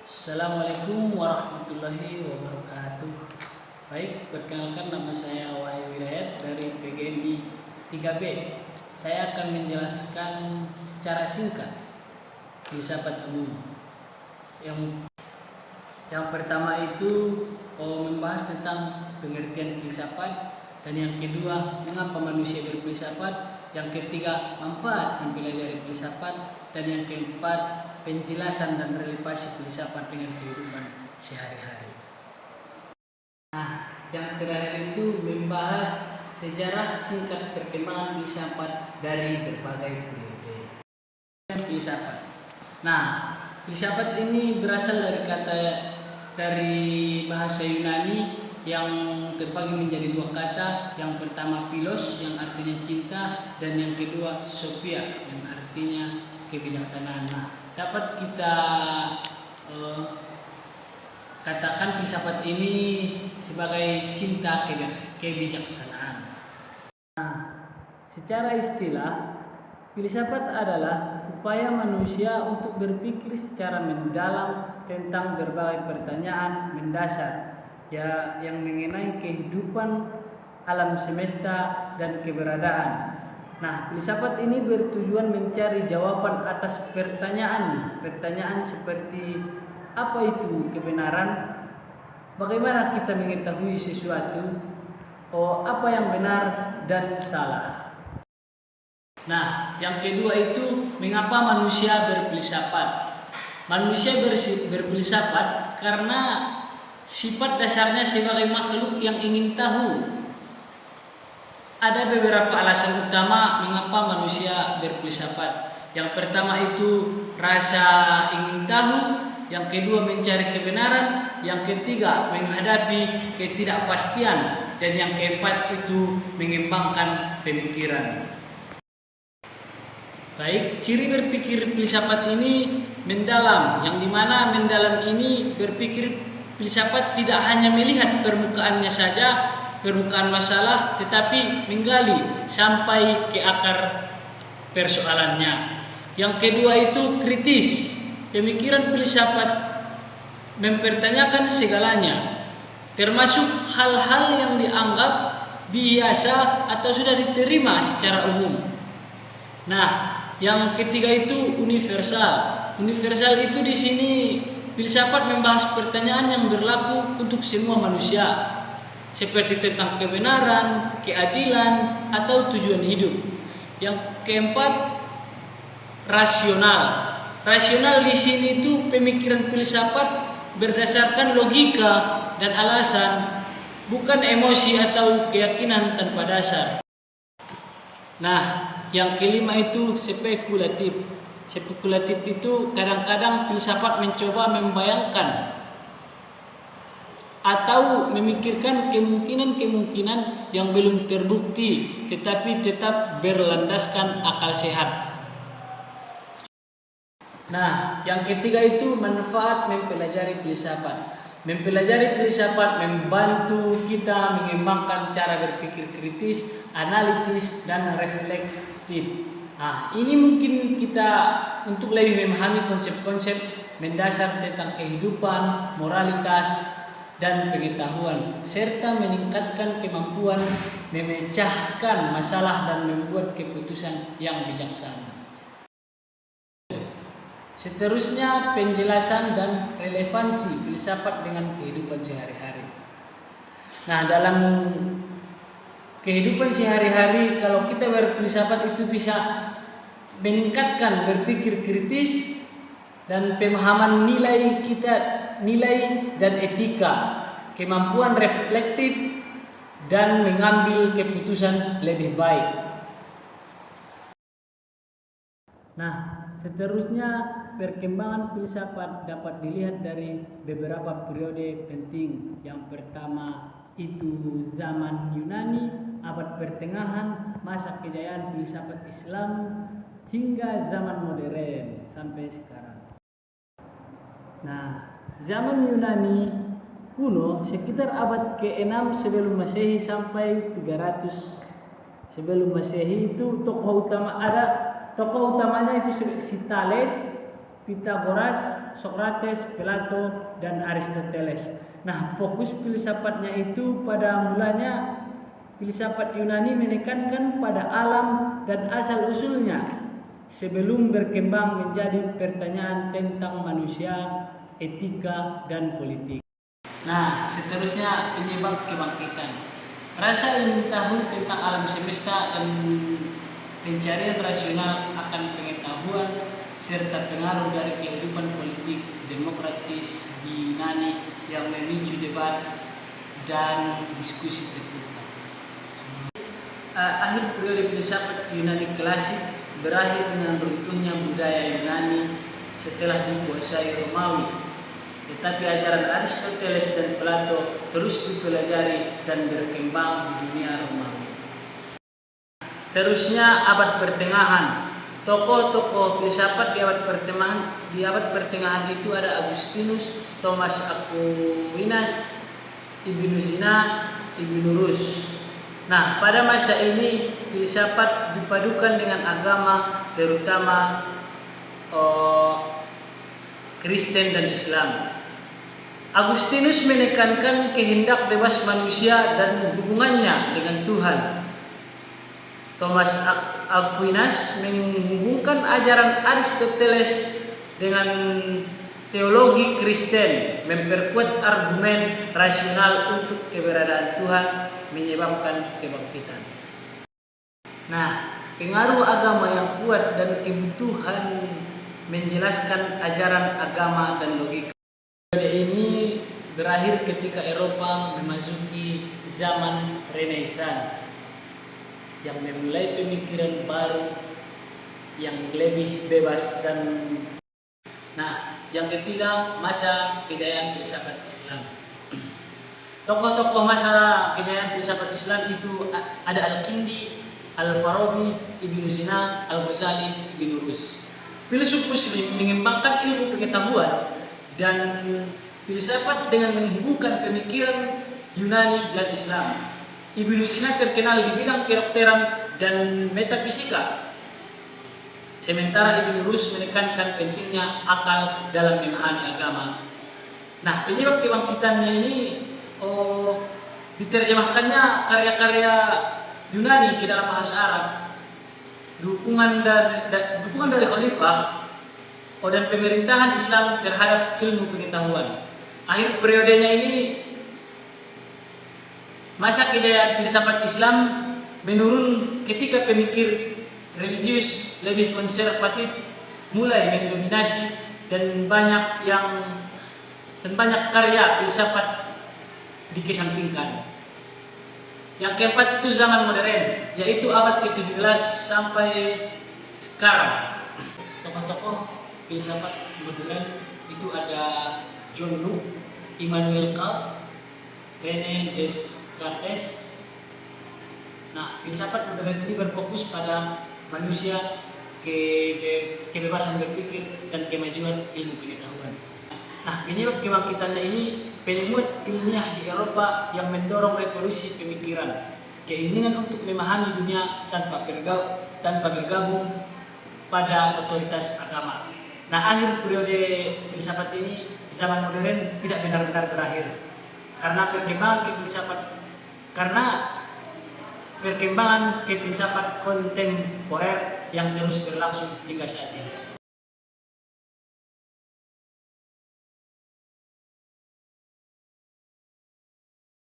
Assalamualaikum warahmatullahi wabarakatuh. Baik, perkenalkan nama saya Wahyu Hidayat dari PGMI 3B. Saya akan menjelaskan secara singkat filsafat umum. Yang pertama itu membahas tentang pengertian filsafat, dan yang kedua mengapa manusia berfilsafat, yang ketiga manfaat mempelajari filsafat, dan yang keempat penjelasan dan relevansi filsafat dengan kehidupan sehari-hari. Nah, yang terakhir itu membahas sejarah singkat perkembangan filsafat dari berbagai periode. Filsafat. Nah, filsafat ini berasal dari bahasa Yunani yang terbagi menjadi dua kata. Yang pertama philos yang artinya cinta, dan yang kedua sophia yang artinya kebijaksanaan. Nah, dapat kita katakan filsafat ini sebagai cinta kebijaksanaan. Nah, secara istilah, filsafat adalah upaya manusia untuk berpikir secara mendalam tentang berbagai pertanyaan mendasar yang mengenai kehidupan, alam semesta, dan keberadaan. Nah, filsafat ini bertujuan mencari jawaban atas pertanyaan seperti apa itu kebenaran, bagaimana kita mengetahui sesuatu, apa yang benar dan salah. Nah, yang kedua itu mengapa manusia berfilsafat. Manusia berfilsafat karena sifat dasarnya sebagai makhluk yang ingin tahu. Ada beberapa alasan utama mengapa manusia berfilsafat. Yang pertama itu rasa ingin tahu, yang kedua mencari kebenaran, yang ketiga menghadapi ketidakpastian, dan yang keempat itu mengembangkan pemikiran. Baik, ciri berpikir filsafat ini mendalam, yang dimana mendalam ini berpikir filsafat tidak hanya melihat permukaannya saja, permukaan masalah, tetapi menggali sampai ke akar persoalannya. Yang kedua itu kritis. Pemikiran filsafat mempertanyakan segalanya, termasuk hal-hal yang dianggap biasa atau sudah diterima secara umum. Nah, yang ketiga itu universal. Universal itu di sini filsafat membahas pertanyaan yang berlaku untuk semua manusia, seperti tentang kebenaran, keadilan, atau tujuan hidup. Yang keempat, rasional. Rasional di sini itu pemikiran filsafat berdasarkan logika dan alasan, bukan emosi atau keyakinan tanpa dasar. Nah, yang kelima itu spekulatif. Spekulatif itu kadang-kadang filsafat mencoba membayangkan atau memikirkan kemungkinan-kemungkinan yang belum terbukti, tetapi tetap berlandaskan akal sehat. Nah, yang ketiga itu manfaat mempelajari filsafat. Mempelajari filsafat membantu kita mengembangkan cara berpikir kritis, analitis, dan reflektif. Nah, ini mungkin kita untuk lebih memahami konsep-konsep mendasar tentang kehidupan, moralitas, dan pengetahuan, serta meningkatkan kemampuan memecahkan masalah dan membuat keputusan yang bijaksana. Seterusnya, penjelasan dan relevansi filsafat dengan kehidupan sehari-hari. Nah, dalam kehidupan sehari-hari, kalau kita berfilsafat itu bisa meningkatkan berpikir kritis dan pemahaman nilai dan etika, kemampuan reflektif, dan mengambil keputusan lebih baik. Nah, seterusnya perkembangan filsafat dapat dilihat dari beberapa periode penting. Yang pertama itu zaman Yunani, abad pertengahan, masa kejayaan filsafat Islam, hingga zaman modern sampai sekarang. Nah, zaman Yunani kuno sekitar abad ke-6 sebelum Masehi sampai 300 sebelum Masehi itu tokoh utamanya itu si Thales, Pythagoras, Sokrates, Plato, dan Aristoteles. Nah, fokus filsafatnya itu pada mulanya filsafat Yunani menekankan pada alam dan asal-usulnya sebelum berkembang menjadi pertanyaan tentang manusia, etika, dan politik. Nah, seterusnya penyebab kebangkitan. Rasa ingin tahu tentang alam semesta dan pencarian rasional akan pengetahuan serta pengaruh dari kehidupan politik demokratis di Yunani yang memicu debat dan diskusi terbuka. Akhir periode filsafat Yunani klasik berakhir dengan runtuhnya budaya Yunani setelah dikuasai Romawi. Tetapi ajaran Aristoteles dan Plato terus dipelajari dan berkembang di dunia Romawi. Seterusnya abad pertengahan. Tokoh-tokoh filsafat di abad pertengahan itu ada Agustinus, Thomas Aquinas, Ibnu Sina, Ibnu Rus. Nah, pada masa ini filsafat dipadukan dengan agama, terutama Kristen dan Islam. Agustinus menekankan kehendak bebas manusia dan hubungannya dengan Tuhan. Thomas Aquinas menghubungkan ajaran Aristoteles dengan teologi Kristen, memperkuat argumen rasional untuk keberadaan Tuhan, menyebabkan kebangkitan. Nah, pengaruh agama yang kuat dan kebutuhan menjelaskan ajaran agama dan logika. Periode ini berakhir ketika Eropa memasuki zaman Renaissance yang memulai pemikiran baru yang lebih bebas dan yang ketiga, masa kejayaan filsafat Islam. Tokoh-tokoh masa kejayaan filsafat Islam itu ada Al-Kindi, Al-Farabi, Ibnu Sina, Al-Ghazali, Ibnu Rus. Filsuf Muslim mengembangkan ilmu pengetahuan dan filsafat dengan menghubungkan pemikiran Yunani dan Islam. Ibnu Sina terkenal di bidang kedokteran dan metafisika. Sementara Ibnu Rus menekankan pentingnya akal dalam memahami agama. Nah, penyebab kebangkitannya ini diterjemahkannya karya-karya Yunani ke dalam bahasa Arab. Dukungan dari khalifah dan pemerintahan Islam terhadap ilmu pengetahuan. Akhir periodenya ini masa kejayaan filsafat Islam menurun ketika pemikir religius lebih konservatif mulai mendominasi dan banyak karya filsafat dikesampingkan. Yang keempat itu zaman modern, yaitu abad ke-17 sampai sekarang. Tokoh-tokoh filsafat modern itu ada John Locke, Immanuel Kant, René Descartes. Nah, filsafat modern ini berfokus pada manusia, kebebasan berpikir, dan kemajuan ilmu pengetahuan. Nah, penyebab kebangkitannya ini penemu ilmiah di Eropa yang mendorong revolusi pemikiran, keinginan untuk memahami dunia tanpa bergabung pada otoritas agama. Nah, akhir periode filsafat ini, zaman modern, tidak benar-benar berakhir karena perkembangan filsafat kontemporer yang terus berlangsung hingga saat ini.